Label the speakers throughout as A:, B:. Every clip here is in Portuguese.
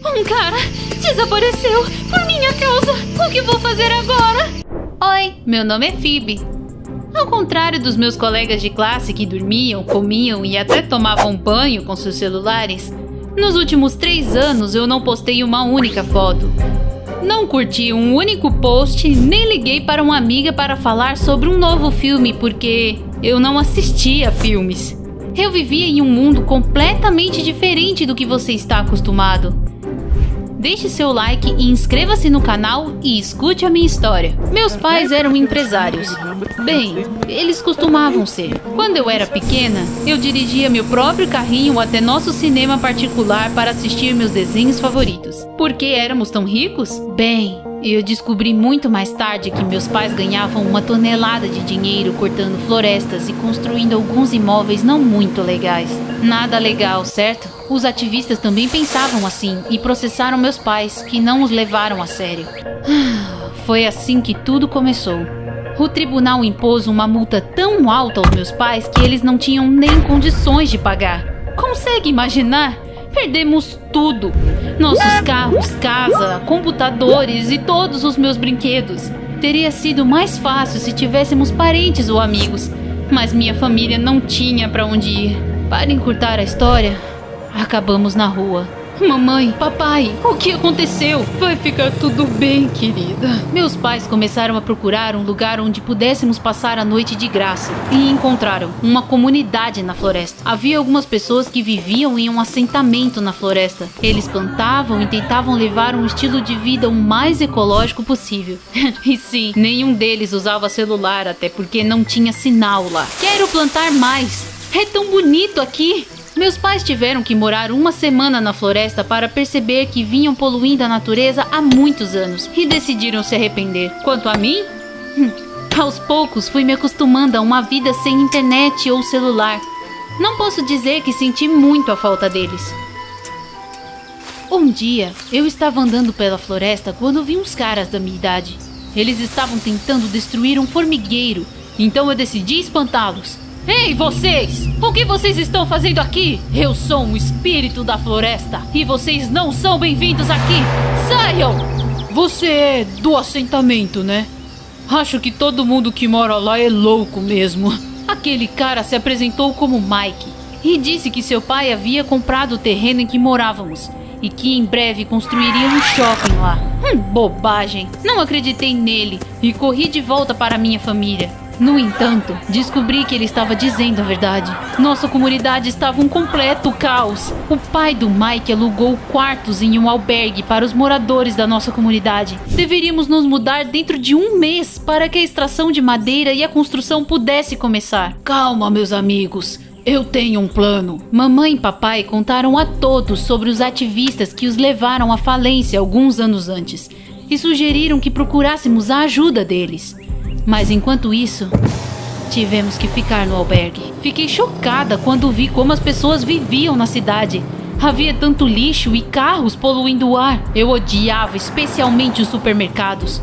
A: Um cara desapareceu por minha causa. O que vou fazer agora? Oi, meu nome é Phoebe. Ao contrário dos meus colegas de classe que dormiam, comiam e até tomavam banho com seus celulares, nos últimos 3 anos eu não postei uma única foto. Não curti um único post, nem liguei para uma amiga para falar sobre um novo filme, porque eu não assistia filmes. Eu vivia em um mundo completamente diferente do que você está acostumado. Deixe seu like e inscreva-se no canal e escute a minha história. Meus pais eram empresários. Bem, eles costumavam ser. Quando eu era pequena, eu dirigia meu próprio carrinho até nosso cinema particular para assistir meus desenhos favoritos. Por que éramos tão ricos? Bem, eu descobri muito mais tarde que meus pais ganhavam uma tonelada de dinheiro cortando florestas e construindo alguns imóveis não muito legais. Nada legal, certo? Os ativistas também pensavam assim e processaram meus pais, que não os levaram a sério. Foi assim que tudo começou. O tribunal impôs uma multa tão alta aos meus pais que eles não tinham nem condições de pagar. Consegue imaginar? Perdemos tudo. Nossos carros, casa, computadores e todos os meus brinquedos. Teria sido mais fácil se tivéssemos parentes ou amigos, mas minha família não tinha para onde ir. Para encurtar a história, acabamos na rua. Mamãe, papai, o que aconteceu? Vai ficar tudo bem, querida. Meus pais começaram a procurar um lugar onde pudéssemos passar a noite de graça e encontraram uma comunidade na floresta. Havia algumas pessoas que viviam em um assentamento na floresta. Eles plantavam e tentavam levar um estilo de vida o mais ecológico possível. E sim, nenhum deles usava celular, até porque não tinha sinal lá. Quero plantar mais. É tão bonito aqui. Meus pais tiveram que morar uma semana na floresta para perceber que vinham poluindo a natureza há muitos anos e decidiram se arrepender. Quanto a mim, aos poucos fui me acostumando a uma vida sem internet ou celular. Não posso dizer que senti muito a falta deles. Um dia, eu estava andando pela floresta quando vi uns caras da minha idade. Eles estavam tentando destruir um formigueiro, então eu decidi espantá-los. Ei, vocês! O que vocês estão fazendo aqui? Eu sou um espírito da floresta e vocês não são bem-vindos aqui! Saiam! Você é do assentamento, né? Acho que todo mundo que mora lá é louco mesmo. Aquele cara se apresentou como Mike e disse que seu pai havia comprado o terreno em que morávamos e que em breve construiria um shopping lá. Bobagem! Não acreditei nele e corri de volta para minha família. No entanto, descobri que ele estava dizendo a verdade. Nossa comunidade estava um completo caos. O pai do Mike alugou quartos em um albergue para os moradores da nossa comunidade. Deveríamos nos mudar dentro de 1 mês para que a extração de madeira e a construção pudesse começar. Calma, meus amigos. Eu tenho um plano. Mamãe e papai contaram a todos sobre os ativistas que os levaram à falência alguns anos antes e sugeriram que procurássemos a ajuda deles. Mas enquanto isso, tivemos que ficar no albergue. Fiquei chocada quando vi como as pessoas viviam na cidade. Havia tanto lixo e carros poluindo o ar. Eu odiava especialmente os supermercados.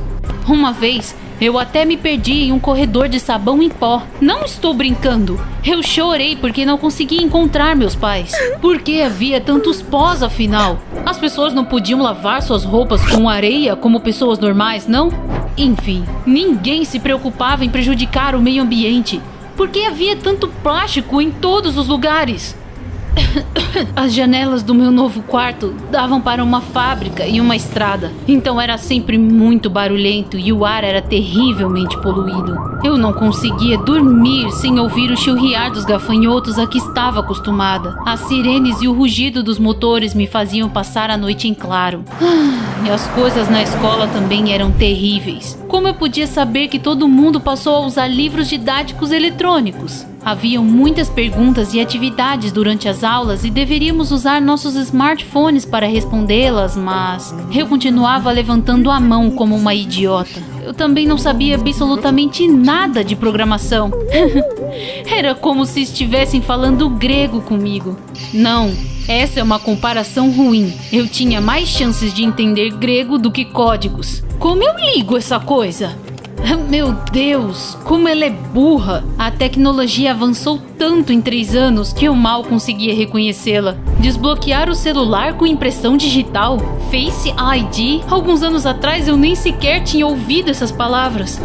A: Uma vez, eu até me perdi em um corredor de sabão em pó. Não estou brincando. Eu chorei porque não conseguia encontrar meus pais. Por que havia tantos pós afinal? As pessoas não podiam lavar suas roupas com areia como pessoas normais, não? Enfim, ninguém se preocupava em prejudicar o meio ambiente. Por que havia tanto plástico em todos os lugares? As janelas do meu novo quarto davam para uma fábrica e uma estrada, então era sempre muito barulhento e o ar era terrivelmente poluído. Eu não conseguia dormir sem ouvir o chilrear dos gafanhotos a que estava acostumada. As sirenes e o rugido dos motores me faziam passar a noite em claro. E as coisas na escola também eram terríveis. Como eu podia saber que todo mundo passou a usar livros didáticos eletrônicos? Haviam muitas perguntas e atividades durante as aulas e deveríamos usar nossos smartphones para respondê-las, mas eu continuava levantando a mão como uma idiota. Eu também não sabia absolutamente nada de programação. Era como se estivessem falando grego comigo. Não, essa é uma comparação ruim. Eu tinha mais chances de entender grego do que códigos. Como eu ligo essa coisa? Meu Deus, como ela é burra! A tecnologia avançou tanto em 3 anos que eu mal conseguia reconhecê-la. Desbloquear o celular com impressão digital? Face ID? Alguns anos atrás eu nem sequer tinha ouvido essas palavras.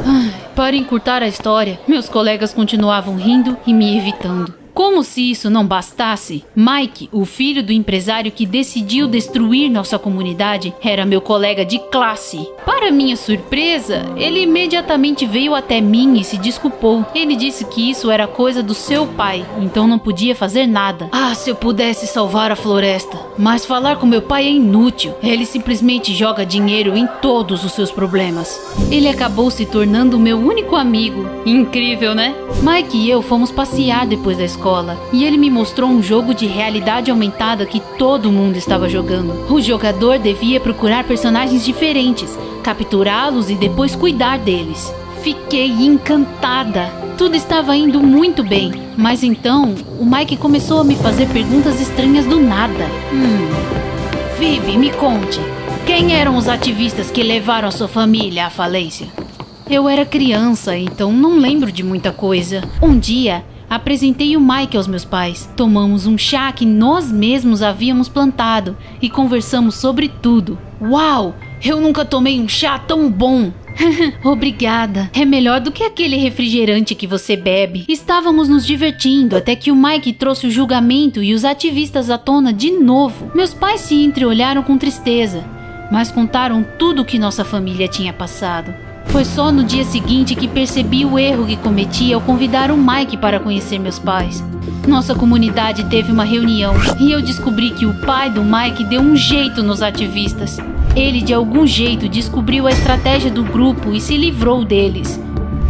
A: Para encurtar a história, meus colegas continuavam rindo e me evitando. Como se isso não bastasse, Mike, o filho do empresário que decidiu destruir nossa comunidade, era meu colega de classe. Para minha surpresa, ele imediatamente veio até mim e se desculpou. Ele disse que isso era coisa do seu pai, então não podia fazer nada. Se eu pudesse salvar a floresta. Mas falar com meu pai é inútil. Ele simplesmente joga dinheiro em todos os seus problemas. Ele acabou se tornando meu único amigo. Incrível, né? Mike e eu fomos passear depois da escola. E ele me mostrou um jogo de realidade aumentada que todo mundo estava jogando. O jogador devia procurar personagens diferentes, capturá-los e depois cuidar deles. Fiquei encantada. Tudo estava indo muito bem, mas então o Mike começou a me fazer perguntas estranhas do nada. Phoebe, me conte, quem eram os ativistas que levaram a sua família à falência? Eu era criança, então não lembro de muita coisa. Um dia, apresentei o Mike aos meus pais. Tomamos um chá que nós mesmos havíamos plantado e conversamos sobre tudo. Uau! Eu nunca tomei um chá tão bom! Obrigada. É melhor do que aquele refrigerante que você bebe. Estávamos nos divertindo até que o Mike trouxe o julgamento e os ativistas à tona de novo. Meus pais se entreolharam com tristeza, mas contaram tudo o que nossa família tinha passado. Foi só no dia seguinte que percebi o erro que cometi ao convidar o Mike para conhecer meus pais. Nossa comunidade teve uma reunião e eu descobri que o pai do Mike deu um jeito nos ativistas. Ele de algum jeito descobriu a estratégia do grupo e se livrou deles.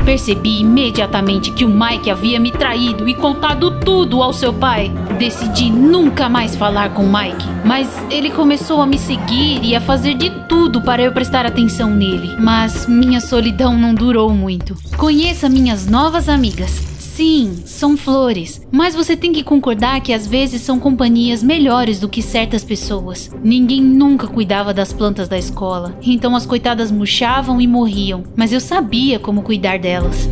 A: Percebi imediatamente que o Mike havia me traído e contado tudo ao seu pai. Decidi nunca mais falar com o Mike, mas ele começou a me seguir e a fazer de tudo para eu prestar atenção nele. Mas minha solidão não durou muito. Conheça minhas novas amigas. Sim, são flores, mas você tem que concordar que às vezes são companhias melhores do que certas pessoas. Ninguém nunca cuidava das plantas da escola, então as coitadas murchavam e morriam, mas eu sabia como cuidar delas.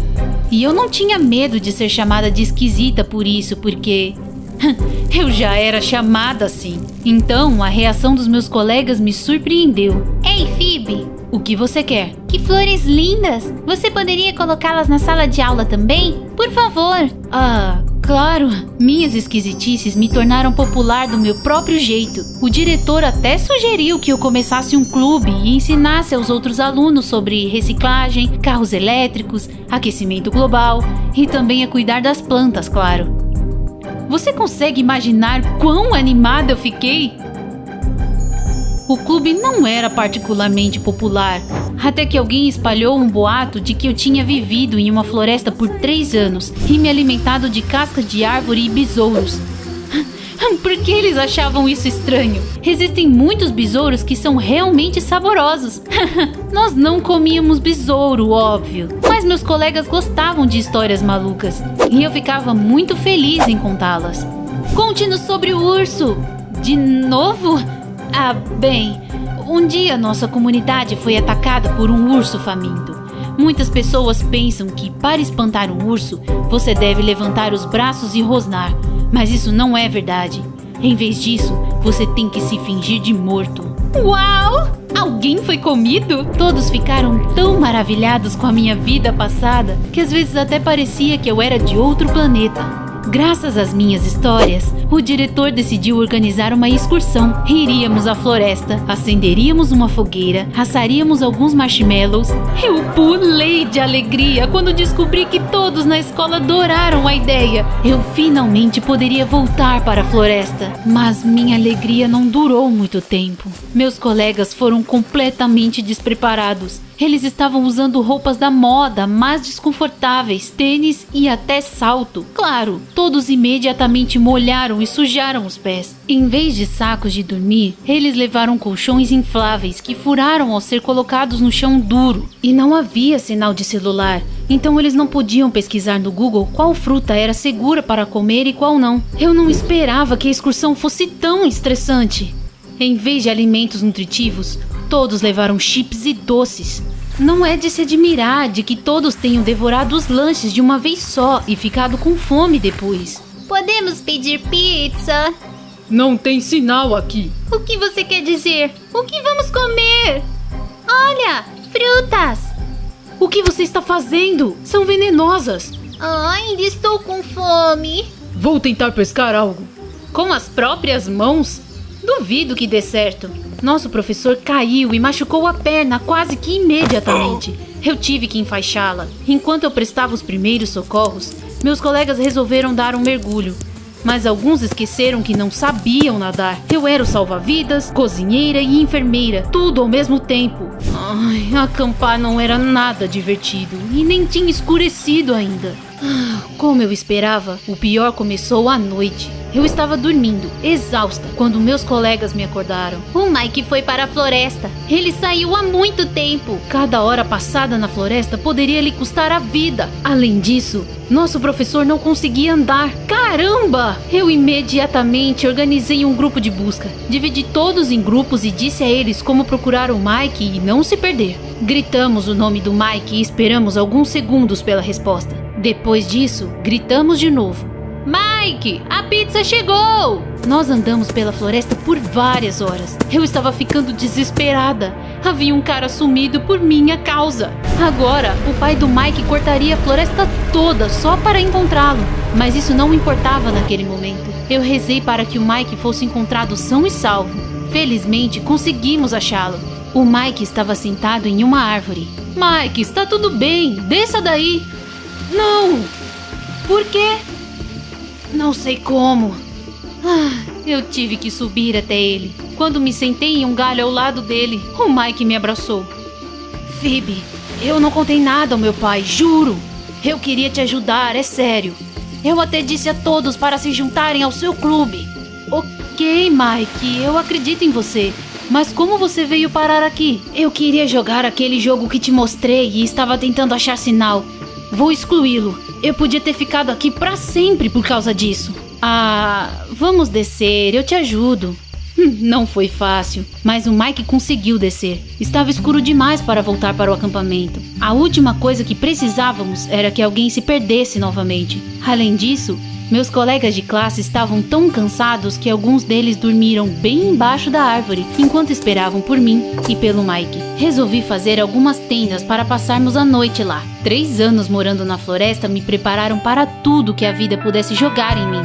A: E eu não tinha medo de ser chamada de esquisita por isso, porque eu já era chamada assim. Então a reação dos meus colegas me surpreendeu. Ei, Phoebe! O que você quer? Que flores lindas! Você poderia colocá-las na sala de aula também? Por favor! Claro! Minhas esquisitices me tornaram popular do meu próprio jeito. O diretor até sugeriu que eu começasse um clube e ensinasse aos outros alunos sobre reciclagem, carros elétricos, aquecimento global e também a cuidar das plantas, claro. Você consegue imaginar quão animada eu fiquei? O clube não era particularmente popular, até que alguém espalhou um boato de que eu tinha vivido em uma floresta por 3 anos e me alimentado de casca de árvore e besouros. Por que eles achavam isso estranho? Existem muitos besouros que são realmente saborosos. Nós não comíamos besouro, óbvio, mas meus colegas gostavam de histórias malucas e eu ficava muito feliz em contá-las. Conte-nos sobre o urso! De novo? Bem, um dia nossa comunidade foi atacada por um urso faminto. Muitas pessoas pensam que para espantar um urso, você deve levantar os braços e rosnar, mas isso não é verdade. Em vez disso, você tem que se fingir de morto. Uau! Alguém foi comido? Todos ficaram tão maravilhados com a minha vida passada que às vezes até parecia que eu era de outro planeta. Graças às minhas histórias, o diretor decidiu organizar uma excursão. Iríamos à floresta, acenderíamos uma fogueira, assaríamos alguns marshmallows. Eu pulei de alegria quando descobri que todos na escola adoraram a ideia. Eu finalmente poderia voltar para a floresta, mas minha alegria não durou muito tempo. Meus colegas foram completamente despreparados. Eles estavam usando roupas da moda, mais desconfortáveis, tênis e até salto. Claro, todos imediatamente molharam e sujaram os pés. Em vez de sacos de dormir, eles levaram colchões infláveis que furaram ao ser colocados no chão duro. E não havia sinal de celular, então eles não podiam pesquisar no Google qual fruta era segura para comer e qual não. Eu não esperava que a excursão fosse tão estressante. Em vez de alimentos nutritivos, todos levaram chips e doces. Não é de se admirar de que todos tenham devorado os lanches de uma vez só e ficado com fome depois.
B: Podemos pedir pizza?
C: Não tem sinal aqui.
B: O que você quer dizer? O que vamos comer? Olha, frutas!
A: O que você está fazendo? São venenosas.
B: Ainda estou com fome.
C: Vou tentar pescar algo.
A: Com as próprias mãos? Duvido que dê certo. Nosso professor caiu e machucou a perna quase que imediatamente. Eu tive que enfaixá-la. Enquanto eu prestava os primeiros socorros, meus colegas resolveram dar um mergulho. Mas alguns esqueceram que não sabiam nadar. Eu era o salva-vidas, cozinheira e enfermeira, tudo ao mesmo tempo. Ai, acampar não era nada divertido e nem tinha escurecido ainda. Como eu esperava, o pior começou à noite. Eu estava dormindo, exausta, quando meus colegas me acordaram.
B: O Mike foi para a floresta. Ele saiu há muito tempo.
A: Cada hora passada na floresta poderia lhe custar a vida. Além disso, nosso professor não conseguia andar. Caramba! Eu imediatamente organizei um grupo de busca. Dividi todos em grupos e disse a eles como procurar o Mike e não se perder. Gritamos o nome do Mike e esperamos alguns segundos pela resposta. Depois disso, gritamos de novo. Mike, a pizza chegou! Nós andamos pela floresta por várias horas. Eu estava ficando desesperada. Havia um cara sumido por minha causa. Agora, o pai do Mike cortaria a floresta toda só para encontrá-lo. Mas isso não importava naquele momento. Eu rezei para que o Mike fosse encontrado são e salvo. Felizmente, conseguimos achá-lo. O Mike estava sentado em uma árvore. Mike, está tudo bem. Desça daí. Não! Por quê? Não sei como. Eu tive que subir até ele. Quando me sentei em um galho ao lado dele, o Mike me abraçou. Phoebe, eu não contei nada ao meu pai, juro. Eu queria te ajudar, é sério. Eu até disse a todos para se juntarem ao seu clube. Ok, Mike, eu acredito em você. Mas como você veio parar aqui? Eu queria jogar aquele jogo que te mostrei e estava tentando achar sinal. Vou excluí-lo. Eu podia ter ficado aqui pra sempre por causa disso. Vamos descer, eu te ajudo. Não foi fácil, mas o Mike conseguiu descer. Estava escuro demais para voltar para o acampamento. A última coisa que precisávamos era que alguém se perdesse novamente. Além disso, meus colegas de classe estavam tão cansados que alguns deles dormiram bem embaixo da árvore enquanto esperavam por mim e pelo Mike. Resolvi fazer algumas tendas para passarmos a noite lá. 3 anos morando na floresta me prepararam para tudo que a vida pudesse jogar em mim.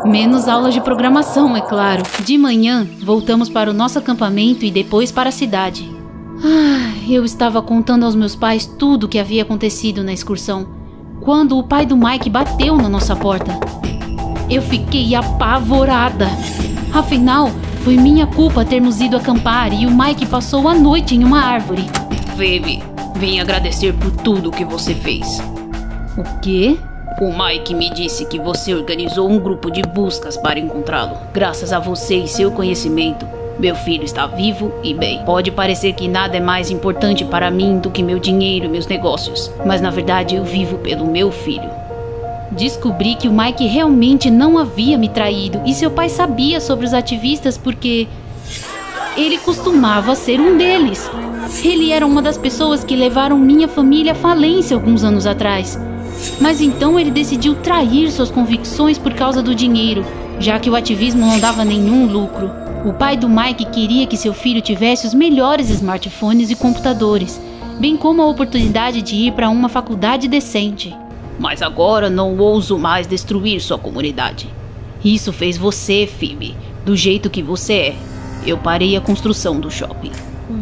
A: Menos aulas de programação, é claro. De manhã, voltamos para o nosso acampamento e depois para a cidade. Eu estava contando aos meus pais tudo o que havia acontecido na excursão, quando o pai do Mike bateu na nossa porta. Eu fiquei apavorada. Afinal, foi minha culpa termos ido acampar e o Mike passou a noite em uma árvore.
C: Phoebe, vim agradecer por tudo que você fez.
A: O quê?
C: O Mike me disse que você organizou um grupo de buscas para encontrá-lo. Graças a você e seu conhecimento, meu filho está vivo e bem. Pode parecer que nada é mais importante para mim do que meu dinheiro e meus negócios, mas na verdade eu vivo pelo meu filho.
A: Descobri que o Mike realmente não havia me traído e seu pai sabia sobre os ativistas porque ele costumava ser um deles. Ele era uma das pessoas que levaram minha família à falência alguns anos atrás. Mas então ele decidiu trair suas convicções por causa do dinheiro, já que o ativismo não dava nenhum lucro. O pai do Mike queria que seu filho tivesse os melhores smartphones e computadores, bem como a oportunidade de ir para uma faculdade decente.
C: Mas agora não ouso mais destruir sua comunidade.
A: Isso fez você, Phoebe, do jeito que você é.
C: Eu parei a construção do shopping.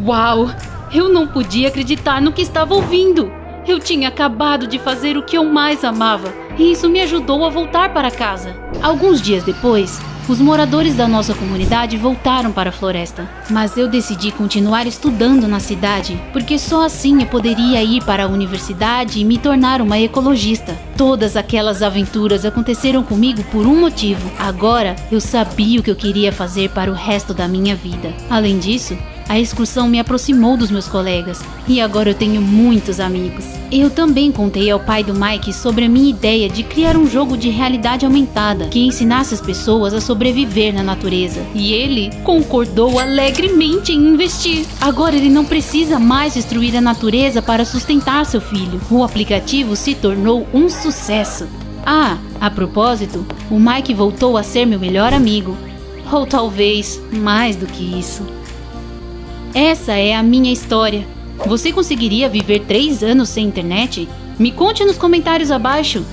A: Uau! Eu não podia acreditar no que estava ouvindo. Eu tinha acabado de fazer o que eu mais amava, e isso me ajudou a voltar para casa. Alguns dias depois, os moradores da nossa comunidade voltaram para a floresta. Mas eu decidi continuar estudando na cidade, porque só assim eu poderia ir para a universidade e me tornar uma ecologista. Todas aquelas aventuras aconteceram comigo por um motivo. Agora, eu sabia o que eu queria fazer para o resto da minha vida. Além disso, A excursão me aproximou dos meus colegas e agora eu tenho muitos amigos. Eu também contei ao pai do Mike sobre a minha ideia de criar um jogo de realidade aumentada que ensinasse as pessoas a sobreviver na natureza. E ele concordou alegremente em investir. Agora ele não precisa mais destruir a natureza para sustentar seu filho. O aplicativo se tornou um sucesso. Ah, a propósito, o Mike voltou a ser meu melhor amigo. Ou talvez mais do que isso. Essa é a minha história. Você conseguiria viver 3 anos sem internet? Me conte nos comentários abaixo.